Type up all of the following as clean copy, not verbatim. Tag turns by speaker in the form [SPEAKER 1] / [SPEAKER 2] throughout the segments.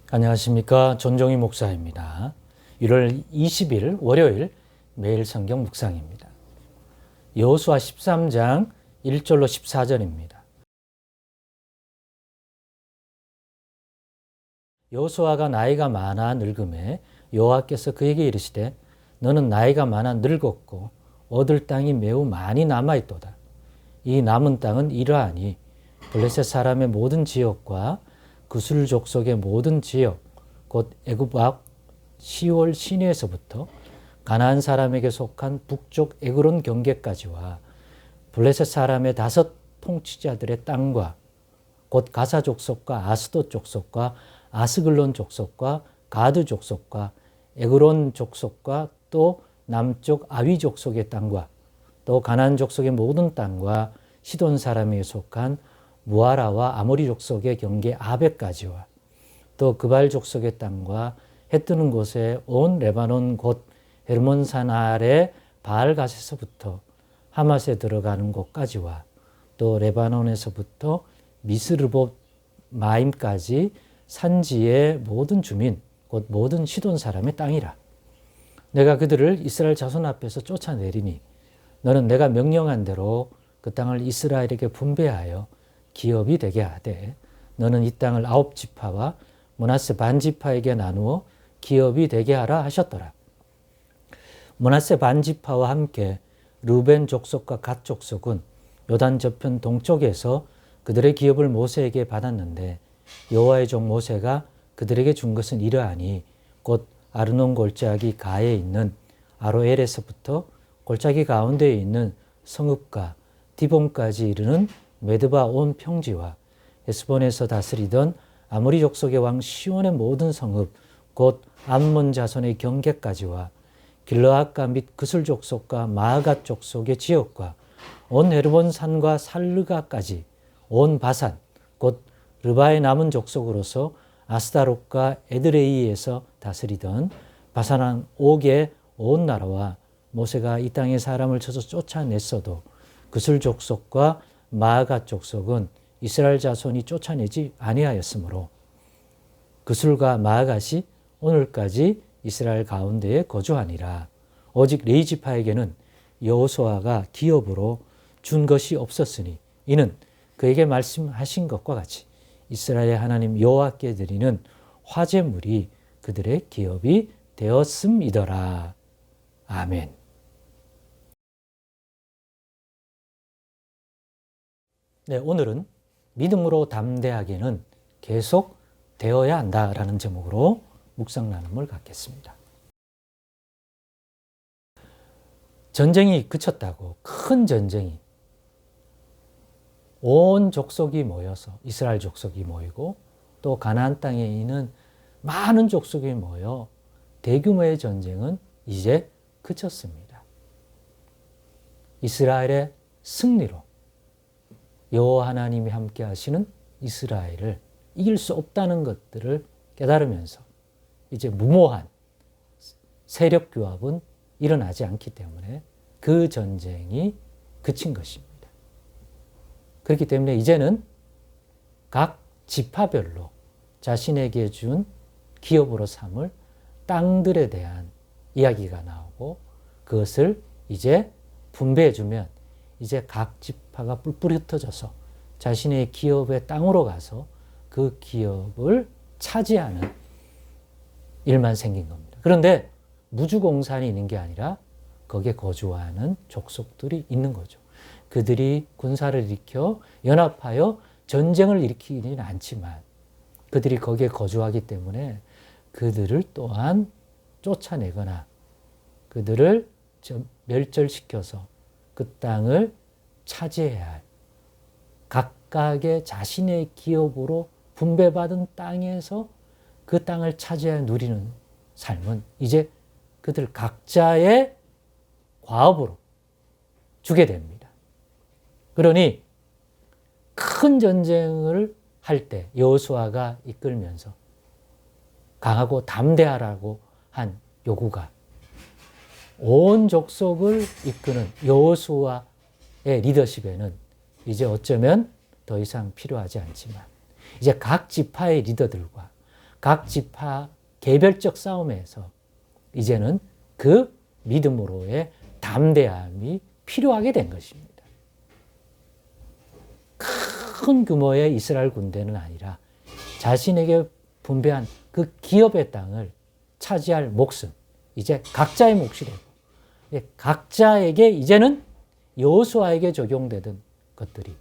[SPEAKER 1] 안녕하십니까. 전종희 목사입니다. 1월 20일 월요일 매일 성경 묵상입니다. 여호수아 13장 1절로 14절입니다. 여호수아가 나이가 많아 늙음에 여호와께서 그에게 이르시되 너는 나이가 많아 늙었고 얻을 땅이 매우 많이 남아있도다. 이 남은 땅은 이러하니 블레셋 사람의 모든 지역과 구술 족속의 모든 지역 곧 애굽 앞 시월 시내에서부터 가나안 사람에게 속한 북쪽 에그론 경계까지와 블레셋 사람의 5 통치자들의 땅과 곧 가사 족속과 아스돗 족속과 아스글론 족속과 가드 족속과 에그론 족속과 또 남쪽 아위 족속의 땅과 또 가나안 족속의 모든 땅과 시돈 사람에게 속한 무아라와 아모리 족속의 경계 아베까지와 또 그발 족속의 땅과 해 뜨는 곳에 온 레바논 곧 헤르몬산 아래 바알갓에서부터 하맛에 들어가는 곳까지와 또 레바논에서부터 미스르봇 마임까지 산지의 모든 주민 곧 모든 시돈 사람의 땅이라. 내가 그들을 이스라엘 자손 앞에서 쫓아내리니 너는 내가 명령한 대로 그 땅을 이스라엘에게 분배하여 기업이 되게 하되 너는 이 땅을 9지파와 므낫세 반지파에게 나누어 기업이 되게 하라 하셨더라. 므낫세 반지파와 함께 르벤 족속과 갓 족속은 요단 저편 동쪽에서 그들의 기업을 모세에게 받았는데 여호와의 종 모세가 그들에게 준 것은 이러하니 곧 아르논 골짜기 가에 있는 아로엘에서부터 골짜기 가운데에 있는 성읍과 디본까지 이르는 메드바 온 평지와 에스본에서 다스리던 아모리 족속의 왕 시온의 모든 성읍 곧 암몬 자손의 경계까지와 길르앗가 및 그술 족속과 마아갓 족속의 지역과 온 헤르본 산과 살르가까지 온 바산 곧 르바의 남은 족속으로서 아스다롯과 에드레이에서 다스리던 바산왕 옥의 온 나라와 모세가 이 땅에 사람을 쳐서 쫓아냈어도 그술 족속과 마아갓 족속은 이스라엘 자손이 쫓아내지 아니하였으므로 그술과 마아갓이 오늘까지 이스라엘 가운데에 거주하니라. 오직 레이지파에게는 여호수아가 기업으로 준 것이 없었으니 이는 그에게 말씀하신 것과 같이 이스라엘 하나님 여호와께 드리는 화제물이 그들의 기업이 되었음이더라. 아멘. 네, 오늘은 믿음으로 담대하게는 계속 되어야 한다라는 제목으로 묵상 나눔을 갖겠습니다. 전쟁이 그쳤다고 큰 전쟁이 온 족속이 모여서 이스라엘 족속이 모이고 또 가나안 땅에 있는 많은 족속이 모여 대규모의 전쟁은 이제 그쳤습니다. 이스라엘의 승리로 여호와 하나님이 함께 하시는 이스라엘을 이길 수 없다는 것들을 깨달으면서 이제 무모한 세력 규합은 일어나지 않기 때문에 그 전쟁이 그친 것입니다. 그렇기 때문에 이제는 각 지파별로 자신에게 준 기업으로 삼을 땅들에 대한 이야기가 나오고 그것을 이제 분배해주면 이제 각 지파가 뿔뿔이 흩어져서 자신의 기업의 땅으로 가서 그 기업을 차지하는 일만 생긴 겁니다. 그런데 무주공산이 있는 게 아니라 거기에 거주하는 족속들이 있는 거죠. 그들이 군사를 일으켜 연합하여 전쟁을 일으키지는 않지만 그들이 거기에 거주하기 때문에 그들을 또한 쫓아내거나 그들을 멸절시켜서 그 땅을 차지해야 할 각각의 자신의 기업으로 분배받은 땅에서 그 땅을 차지해 누리는 삶은 이제 그들 각자의 과업으로 주게 됩니다. 그러니 큰 전쟁을 할 때 여호수아가 이끌면서 강하고 담대하라고 한 요구가 온 족속을 이끄는 여호수아의 리더십에는 이제 어쩌면 더 이상 필요하지 않지만 이제 각 지파의 리더들과 각 지파 개별적 싸움에서 이제는 그 믿음으로의 담대함이 필요하게 된 것입니다. 큰 규모의 이스라엘 군대는 아니라 자신에게 분배한 그 기업의 땅을 차지할 몫은 이제 각자의 몫이 되고, 각자에게 이제는 여호수아에게 적용되던 것들이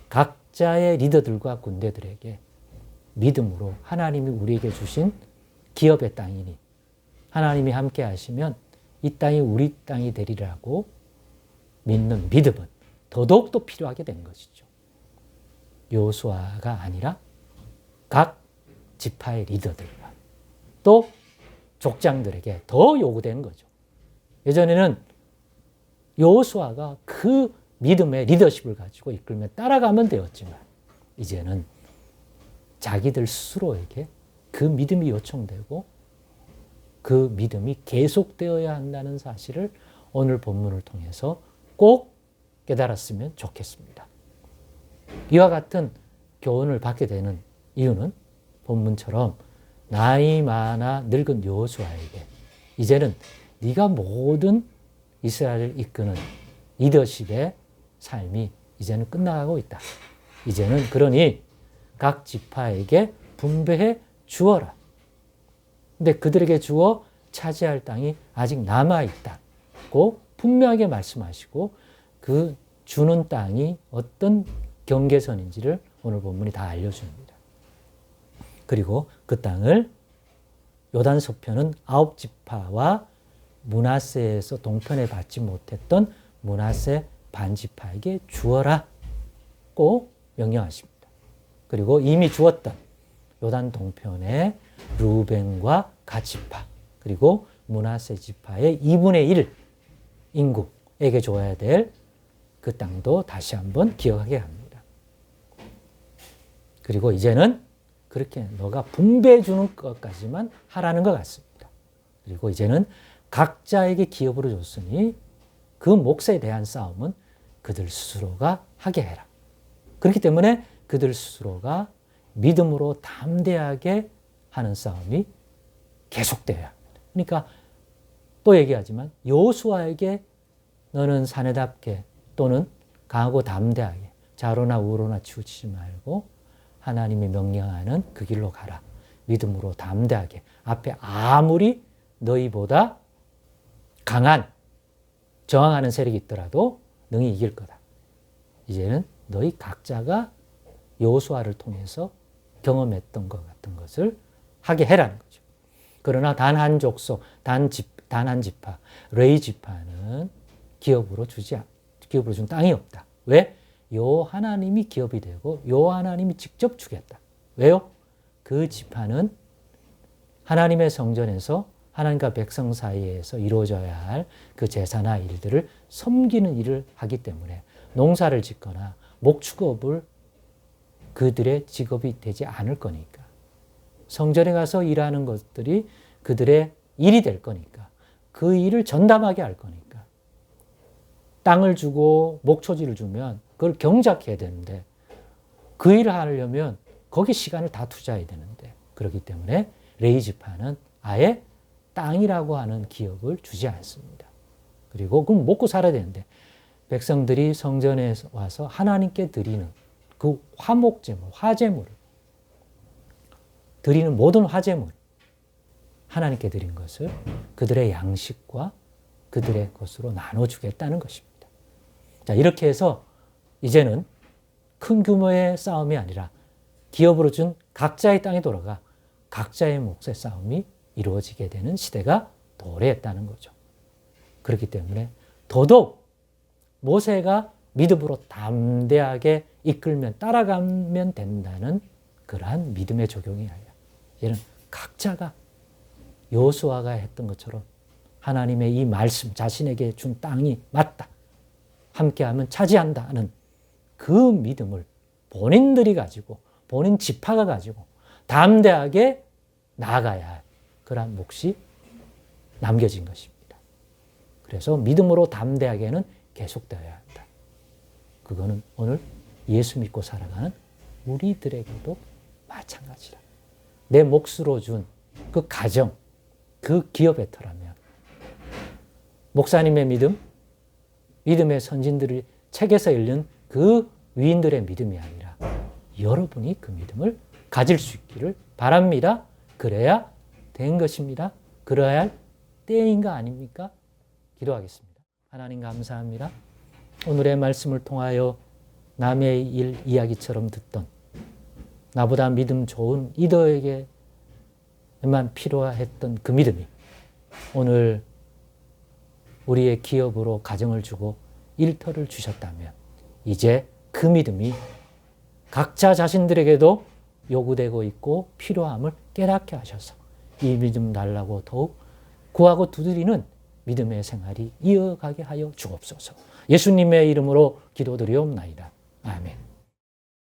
[SPEAKER 1] 각자의 리더들과 군대들에게 믿음으로 하나님이 우리에게 주신 기업의 땅이니 하나님이 함께 하시면 이 땅이 우리 땅이 되리라고 믿는 믿음은 더더욱 또 필요하게 된 것이죠. 여호수아가 아니라 각 지파의 리더들과 또 족장들에게 더 요구된 거죠. 예전에는 여호수아가 그 믿음의 리더십을 가지고 이끌며 따라가면 되었지만 이제는 자기들 스스로에게 그 믿음이 요청되고 그 믿음이 계속되어야 한다는 사실을 오늘 본문을 통해서 꼭 깨달았으면 좋겠습니다. 이와 같은 교훈을 받게 되는 이유는 본문처럼 나이 많아 늙은 여호수아에게 이제는 네가 모든 이스라엘을 이끄는 리더십의 삶이 이제는 끝나가고 있다. 이제는 그러니 각 지파에게 분배해 주어라. 근데 그들에게 주어 차지할 땅이 아직 남아있다고 분명하게 말씀하시고 그 주는 땅이 어떤 경계선인지를 오늘 본문이 다 알려줍니다. 그리고 그 땅을 요단 서편은 9지파와 므낫세에서 동편에 받지 못했던 므낫세 반지파에게 주어라고 명령하십니다. 그리고 이미 주었던 요단 동편의 루벤과 갓지파 그리고 므낫세 지파의 2분의 1 인구에게 줘야 될 그 땅도 다시 한번 기억하게 합니다. 그리고 이제는 그렇게 너가 분배해 주는 것까지만 하라는 것 같습니다. 그리고 이제는 각자에게 기업으로 줬으니 그 몫에 대한 싸움은 그들 스스로가 하게 해라. 그렇기 때문에 그들 스스로가 믿음으로 담대하게 하는 싸움이 계속되어야 합니다. 그러니까 또 얘기하지만 여호수아에게 너는 사내답게 또는 강하고 담대하게 좌로나 우로나 치우치지 말고 하나님이 명령하는 그 길로 가라. 믿음으로 담대하게 앞에 아무리 너희보다 강한 저항하는 세력이 있더라도 능히 이길 거다. 이제는 너희 각자가 여호수아를 통해서 경험했던 것 같은 것을 하게 해라는 거죠. 그러나 단 한 족속, 단 한 지파, 레위 지파는 기업으로 준 땅이 없다. 왜? 요 하나님이 기업이 되고 요 하나님이 직접 주겠다. 왜요? 그 지파는 하나님의 성전에서 하나님과 백성 사이에서 이루어져야 할 그 제사나 일들을 섬기는 일을 하기 때문에 농사를 짓거나 목축업을 그들의 직업이 되지 않을 거니까. 성전에 가서 일하는 것들이 그들의 일이 될 거니까. 그 일을 전담하게 할 거니까. 땅을 주고 목초지를 주면 그걸 경작해야 되는데 그 일을 하려면 거기 시간을 다 투자해야 되는데 그렇기 때문에 레위 지파는 아예 땅이라고 하는 기업을 주지 않습니다. 그리고 그럼 먹고 살아야 되는데 백성들이 성전에 와서 하나님께 드리는 그 화목제물, 화제물을 드리는 모든 화제물 하나님께 드린 것을 그들의 양식과 그들의 것으로 나눠주겠다는 것입니다. 자, 이렇게 해서 이제는 큰 규모의 싸움이 아니라 기업으로 준 각자의 땅에 돌아가 각자의 몫의 싸움이 이루어지게 되는 시대가 도래했다는 거죠. 그렇기 때문에 더더욱 모세가 믿음으로 담대하게 이끌면 따라가면 된다는 그러한 믿음의 적용이 아니라 이제는 각자가 여호수아가 했던 것처럼 하나님의 이 말씀 자신에게 준 땅이 맞다. 함께하면 차지한다는 그 믿음을 본인들이 가지고 본인 지파가 가지고 담대하게 나아가야 할 그러한 몫이 남겨진 것입니다. 그래서 믿음으로 담대하게는 계속되어야 한다. 그거는 오늘 예수 믿고 살아가는 우리들에게도 마찬가지라. 내 몫으로 준 그 가정, 그 기업의 터라면 목사님의 믿음, 믿음의 선진들이 책에서 읽는 그 위인들의 믿음이 아니라 여러분이 그 믿음을 가질 수 있기를 바랍니다. 그래야 된 것입니다. 그래야 할 때인 거 아닙니까? 기도하겠습니다. 하나님 감사합니다. 오늘의 말씀을 통하여 남의 일 이야기처럼 듣던 나보다 믿음 좋은 이더에게만 필요했던 그 믿음이 오늘 우리의 기업으로 가정을 주고 일터를 주셨다면 이제 그 믿음이 각자 자신들에게도 요구되고 있고 필요함을 깨닫게 하셔서 이 믿음 달라고 더욱 구하고 두드리는 믿음의 생활이 이어가게 하여 주옵소서. 예수님의 이름으로 기도드리옵나이다. 아멘.